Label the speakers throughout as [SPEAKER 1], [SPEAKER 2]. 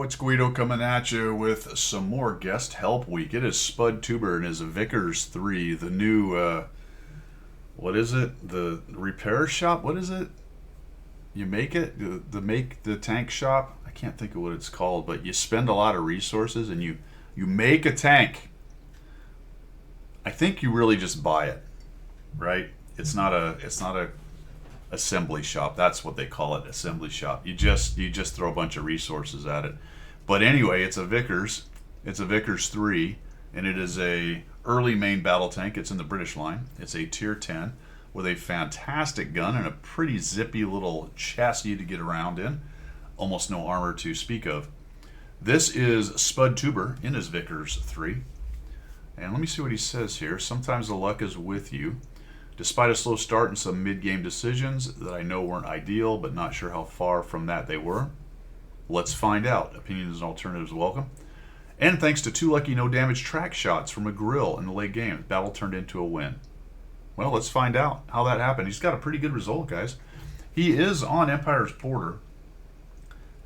[SPEAKER 1] it's Guido coming at you with some more guest help week. It is Spud Tuber and his Vickers 3, the new, what is it? The repair shop? What is it? You make it? The make the tank shop? I can't think of what it's called, but you spend a lot of resources and you make a tank. I think you really just buy it, right? It's not a assembly shop. That's what they call it, assembly shop. You just throw a bunch of resources at it. But anyway, it's a Vickers. It's a Vickers 3, and it is a early main battle tank. It's in the British line. It's a tier 10 with a fantastic gun and a pretty zippy little chassis to get around in. Almost no armor to speak of. This is Spud Tuber in his Vickers 3. And let me see what he says here. Sometimes the luck is with you. Despite a slow start and some mid-game decisions that I know weren't ideal, but not sure how far from that they were. Let's find out. Opinions and alternatives welcome. And thanks to 2 lucky no-damage track shots from a grill in the late game, battle turned into a win. Well, let's find out how that happened. He's got a pretty good result, guys. He is on Empire's border.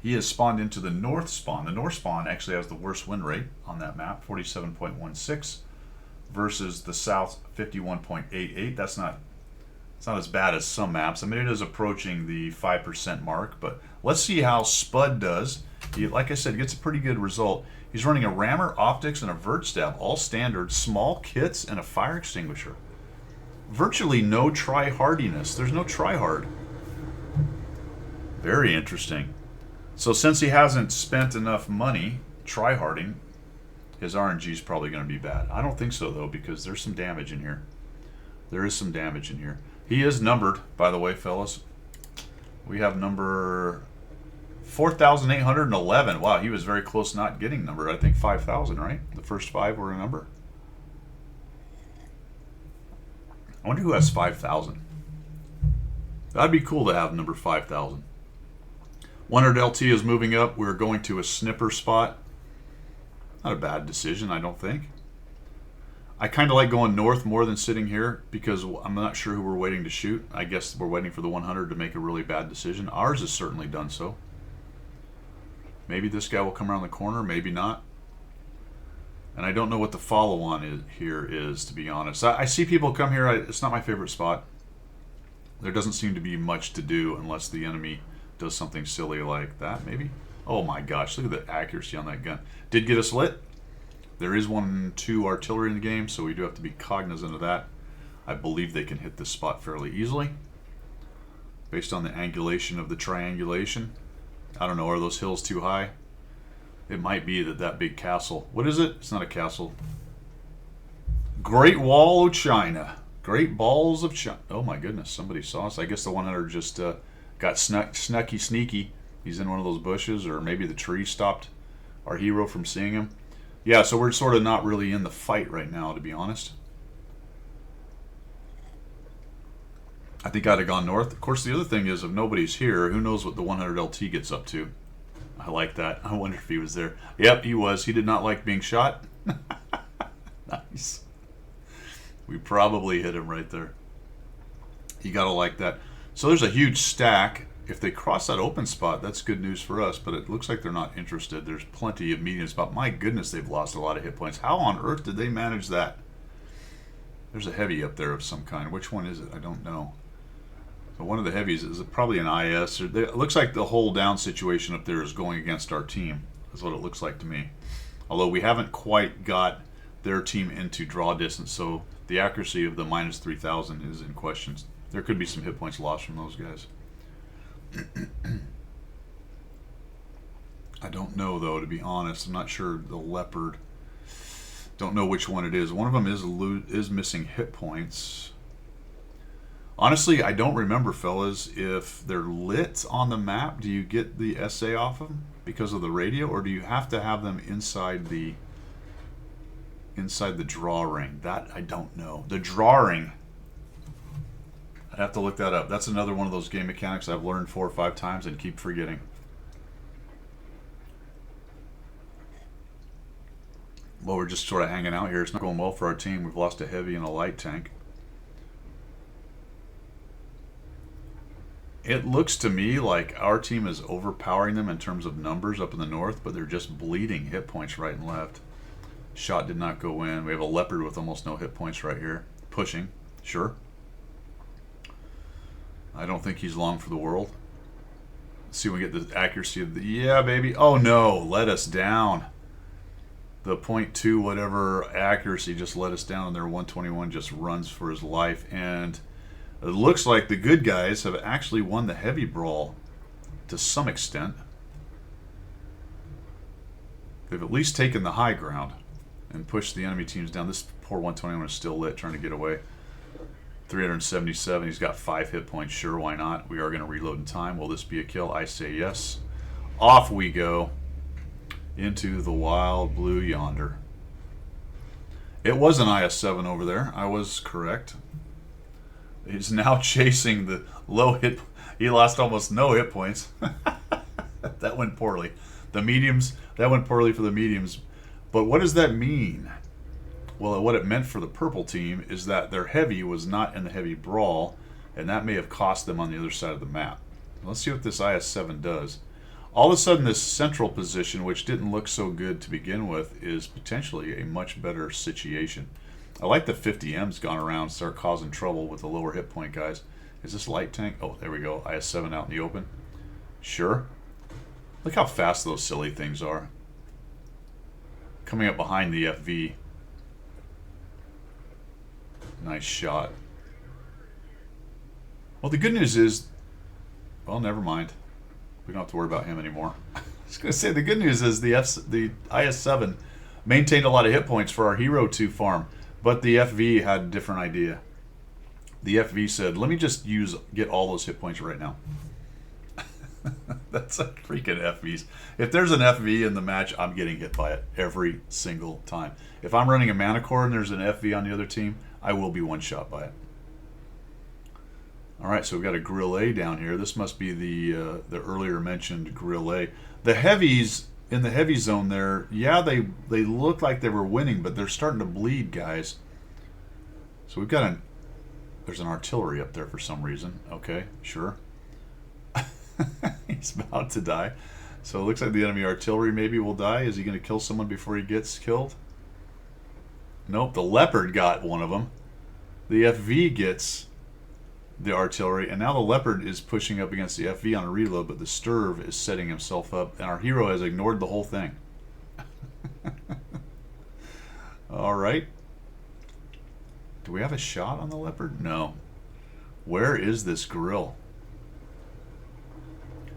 [SPEAKER 1] He has spawned into the north spawn. The north spawn actually has the worst win rate on that map, 47.16. Versus the south 51.88. It's not as bad as some maps. I mean, it is approaching the 5% mark, but let's see how Spud does. He, like I said, gets a pretty good result. He's running a rammer, optics, and a vert stab, all standard, small kits, and a fire extinguisher. Virtually no try-hardiness. There's no try-hard. Very interesting. So since he hasn't spent enough money try-harding, his RNG is probably going to be bad. I don't think so, though, because there's some damage in here. There is some damage in here. He is numbered, by the way, fellas. We have number 4,811. Wow, he was very close not getting numbered. I think 5,000, right? The first 5 were a number. I wonder who has 5,000. That'd be cool to have number 5,000. 100 LT is moving up. We're going to a snipper spot. Not a bad decision, I don't think. I kind of like going north more than sitting here because I'm not sure who we're waiting to shoot. I guess we're waiting for the 100 to make a really bad decision. Ours has certainly done so. Maybe this guy will come around the corner, maybe not. And I don't know what the follow-on here is, to be honest. I see people come here. It's not my favorite spot. There doesn't seem to be much to do unless the enemy does something silly like that, maybe. Oh my gosh, look at the accuracy on that gun. Did get us lit. There is 1-2 artillery in the game, so we do have to be cognizant of that. I believe they can hit this spot fairly easily based on the angulation of the triangulation. I don't know, are those hills too high? It might be that big castle. What is it? It's not a castle. Great Wall of China. Great Balls of China. Oh my goodness, somebody saw us. I guess the 100 just got sneaky. He's in one of those bushes, or maybe the tree stopped our hero from seeing him. Yeah, so we're sort of not really in the fight right now, to be honest. I think I'd have gone north. Of course, the other thing is, if nobody's here, who knows what the 100 LT gets up to. I like that. I wonder if he was there. Yep, he was. He did not like being shot. Nice. We probably hit him right there. You gotta like that. So there's a huge stack. If they cross that open spot, that's good news for us, but it looks like they're not interested. There's plenty of medium spot. My goodness, they've lost a lot of hit points. How on earth did they manage that? There's a heavy up there of some kind. Which one is it? I don't know. But one of the heavies is probably an IS. It looks like the whole down situation up there is going against our team. That's what it looks like to me. Although we haven't quite got their team into draw distance, so the accuracy of the minus 3,000 is in question. There could be some hit points lost from those guys. I don't know, though, to be honest. I'm not sure the leopard. Don't know which one it is. One of them is missing hit points. Honestly, I don't remember, fellas, if they're lit on the map. Do you get the SA off them because of the radio, or do you have to have them inside the draw ring? That I don't know. The draw ring. I'd have to look that up. That's another one of those game mechanics I've learned 4 or 5 times and keep forgetting. Well, we're just sort of hanging out here. It's not going well for our team. We've lost a heavy and a light tank. It looks to me like our team is overpowering them in terms of numbers up in the north, but they're just bleeding hit points right and left. Shot did not go in. We have a leopard with almost no hit points right here. Pushing, sure. I don't think he's long for the world. Let's see if we get the accuracy of the... Yeah, baby. Oh, no. Let us down. The .2 whatever accuracy just let us down, and their 121 just runs for his life. And it looks like the good guys have actually won the heavy brawl to some extent. They've at least taken the high ground and pushed the enemy teams down. This poor 121 is still lit, trying to get away. 377. He's got 5 hit points. Sure, why not? We are going to reload in time. Will this be a kill? I say yes. Off we go into the wild blue yonder. It was an IS-7 over there. I was correct. He's now chasing the low hit. He lost almost no hit points. That went poorly. The mediums, that went poorly for the mediums. But what does that mean? Well, what it meant for the purple team is that their heavy was not in the heavy brawl, and that may have cost them on the other side of the map. Let's see what this IS-7 does. All of a sudden, this central position, which didn't look so good to begin with, is potentially a much better situation. I like the 50M's gone around, start causing trouble with the lower hit point guys. Is this light tank? Oh, there we go. IS-7 out in the open. Sure. Look how fast those silly things are. Coming up behind the FV. Nice shot. Well, the good news is, well, never mind. We don't have to worry about him anymore. I was going to say, the good news is the IS-7 maintained a lot of hit points for our Hero 2 farm, but the FV had a different idea. The FV said, let me just get all those hit points right now. That's a freaking FVs. If there's an FV in the match, I'm getting hit by it every single time. If I'm running a Mana Core and there's an FV on the other team, I will be one shot by it. All right, so we've got a Grill A down here. This must be the earlier mentioned Grill A. The heavies in the heavy zone there, yeah, they look like they were winning, but they're starting to bleed, guys. So we've got there's an artillery up there for some reason. Okay, sure. He's about to die. So it looks like the enemy artillery maybe will die. Is he going to kill someone before he gets killed? Nope, the Leopard got one of them. The FV gets the artillery, and now the Leopard is pushing up against the FV on a reload, but the Sturv is setting himself up, and our hero has ignored the whole thing. All right. Do we have a shot on the Leopard? No. Where is this grill?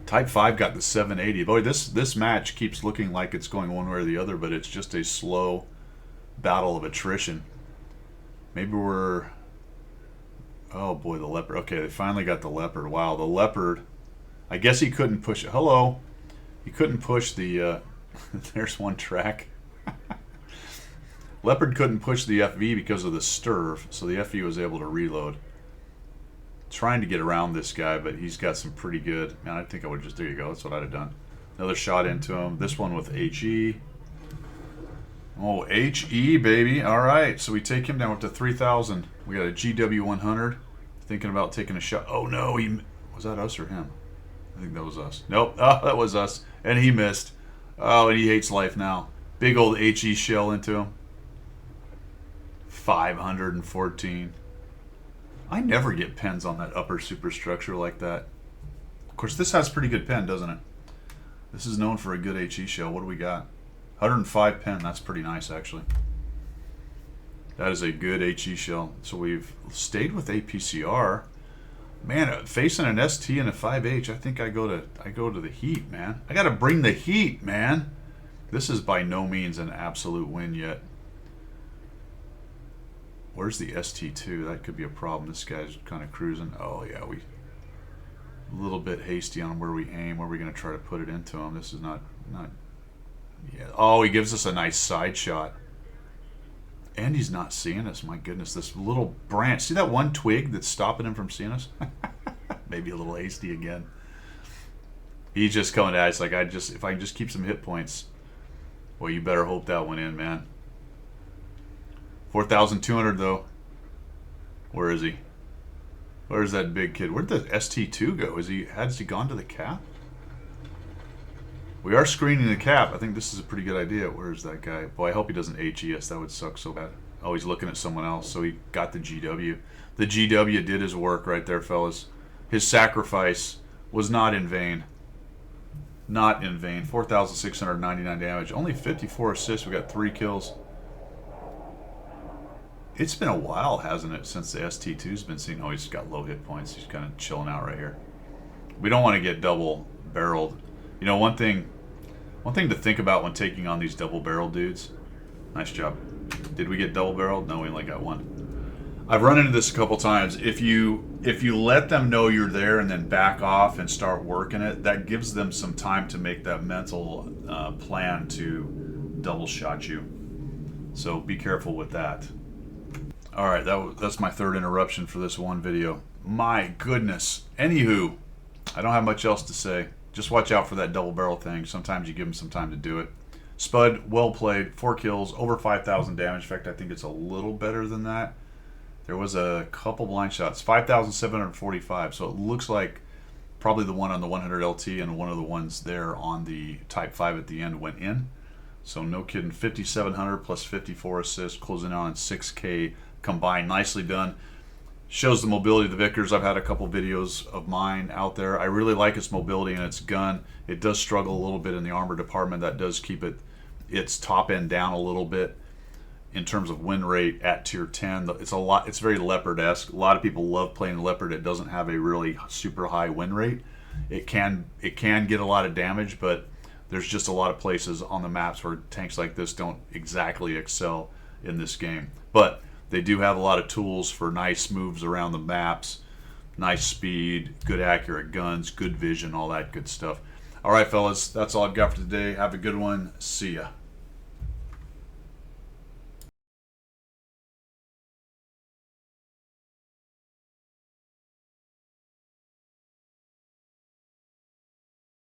[SPEAKER 1] Type 5 got the 780. Boy, this match keeps looking like it's going one way or the other, but it's just a slow battle of attrition. Maybe we're... Oh boy, the Leopard. Okay, they finally got the Leopard. Wow, the Leopard. I guess he couldn't push it. Hello. He couldn't push the... There's one track. Leopard couldn't push the FV because of the Sturv, so the FV was able to reload. Trying to get around this guy, but he's got some pretty good... Man, I think I would just... There you go. That's what I'd have done. Another shot into him. This one with HE. Oh, HE, baby. All right. So we take him down up to 3,000. We got a GW100. Thinking about taking a shot. Oh, no. Was that us or him? I think that was us. Nope. Oh, that was us. And he missed. Oh, and he hates life now. Big old HE shell into him. 514. I never get pens on that upper superstructure like that. Of course, this has pretty good pen, doesn't it? This is known for a good HE shell. What do we got? 105 pen. That's pretty nice, actually. That is a good HE shell. So we've stayed with APCR. Man, facing an ST and a 5H, I think I go to the heat, man. I got to bring the heat, man. This is by no means an absolute win yet. Where's the ST2? That could be a problem. This guy's kind of cruising. Oh, yeah, we a little bit hasty on where we aim, where we're going to try to put it into him. This is not yeah. Oh, he gives us a nice side shot. And he's not seeing us. My goodness, this little branch. See that one twig that's stopping him from seeing us? Maybe a little hasty again. He's just coming at us like, if I can just keep some hit points. Well, you better hope that went in, man. 4,200 though. Where is he? Where's that big kid? Where'd the ST2 go? Has he gone to the cap? We are screening the cap. I think this is a pretty good idea. Where's that guy? Boy, I hope he doesn't HES. That would suck so bad. Oh, he's looking at someone else. So he got the GW. The GW did his work right there, fellas. His sacrifice was not in vain. Not in vain. 4,699 damage. Only 54 assists. We got 3 kills. It's been a while, hasn't it, since the ST2's been seen. Oh, he's got low hit points. He's kind of chilling out right here. We don't want to get double barreled. You know, one thing to think about when taking on these double barrel dudes. Nice job. Did we get double barreled? No, we only got one. I've run into this a couple times. If you let them know you're there and then back off and start working it, that gives them some time to make that mental plan to double shot you. So be careful with that. All right, that's my third interruption for this one video. My goodness. Anywho, I don't have much else to say. Just watch out for that double barrel thing. Sometimes you give them some time to do it. Spud, well played. 4 kills, over 5,000 damage. In fact, I think it's a little better than that. There was a couple blind shots. 5,745. So it looks like probably the one on the 100 LT and one of the ones there on the Type 5 at the end went in. So no kidding. 5,700 plus 54 assists, closing on 6K combined. Nicely done. Shows the mobility of the Vickers. I've had a couple videos of mine out there. I really like its mobility and its gun. It does struggle a little bit in the armor department. That does keep its top end down a little bit in terms of win rate at tier 10. It's very Leopard-esque. A lot of people love playing Leopard. It doesn't have a really super high win rate. It can get a lot of damage, but there's just a lot of places on the maps where tanks like this don't exactly excel in this game. But they do have a lot of tools for nice moves around the maps, nice speed, good accurate guns, good vision, all that good stuff. All right, fellas, that's all I've got for today. Have a good one. See ya.